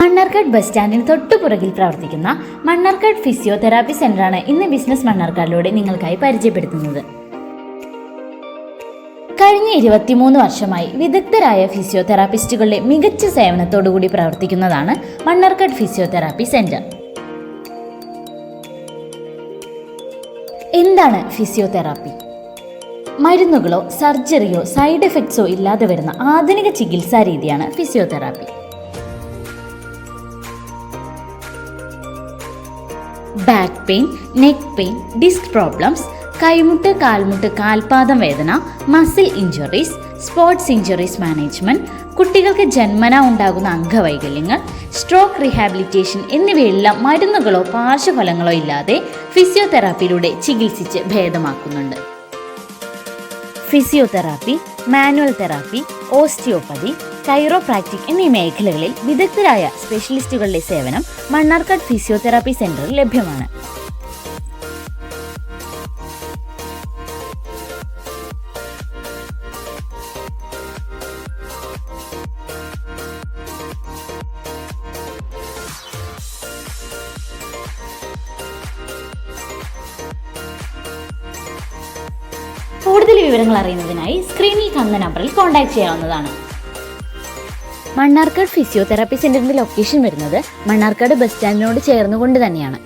Mannarkkad bus സ്റ്റാൻഡിന് തൊട്ടുപുറകിൽ പ്രവർത്തിക്കുന്ന Mannarkkad physiotherapy സെന്ററാണ് ഇന്ന് ബിസിനസ് മണ്ണാർക്കാടിലൂടെ നിങ്ങൾക്കായി പരിചയപ്പെടുത്തുന്നത്. കഴിഞ്ഞ 23 വർഷമായി വിദഗ്ധരായ ഫിസിയോതെറാപ്പിസ്റ്റുകളുടെ മികച്ച സേവനത്തോടുകൂടി പ്രവർത്തിക്കുന്നതാണ് മണ്ണാർക്കാട് ഫിസിയോതെറാപ്പി സെന്റർ. എന്താണ് ഫിസിയോതെറാപ്പി? മരുന്നുകളോ സർജറിയോ സൈഡ് എഫക്ട്സോ ഇല്ലാതെ വരുന്ന ആധുനിക ചികിത്സാ രീതിയാണ് physiotherapy. Back pain, neck pain, disc problems, കൈമുട്ട്, കാൽമുട്ട്, കാൽപാദം വേദന, muscle injuries, sports injuries management, കുട്ടികൾക്ക് ജന്മന ഉണ്ടാകുന്ന അംഗവൈകല്യങ്ങൾ, സ്ട്രോക്ക് റീഹാബിലിറ്റേഷൻ എന്നിവയെല്ലാം മരുന്നുകളോ പാർശ്വഫലങ്ങളോ ഇല്ലാതെ ഫിസിയോതെറാപ്പിയിലൂടെ ചികിത്സിച്ച് ഭേദമാക്കുന്നുണ്ട്. ഫിസിയോതെറാപ്പി, മാനുവൽ തെറാപ്പി, ഓസ്റ്റിയോപ്പതി, കൈറോപ്രാക്റ്റിക് എന്നീ മേഖലകളിൽ വിദഗ്ധരായ സ്പെഷ്യലിസ്റ്റുകളുടെ സേവനം മണ്ണാർക്കാട് ഫിസിയോതെറാപ്പി സെന്ററിൽ ലഭ്യമാണ്. കൂടുതൽ വിവരങ്ങൾ അറിയുന്നതിനായി സ്ക്രീനിൽ കാണുന്ന നമ്പറിൽ കോൺടാക്ട് ചെയ്യാവുന്നതാണ്. മണ്ണാർക്കാട് ഫിസിയോതെറാപ്പി സെന്ററിന്റെ ലൊക്കേഷൻ വരുന്നത് മണ്ണാർക്കാട് ബസ് സ്റ്റാൻഡിനോട് ചേർന്നുകൊണ്ട് തന്നെയാണ്.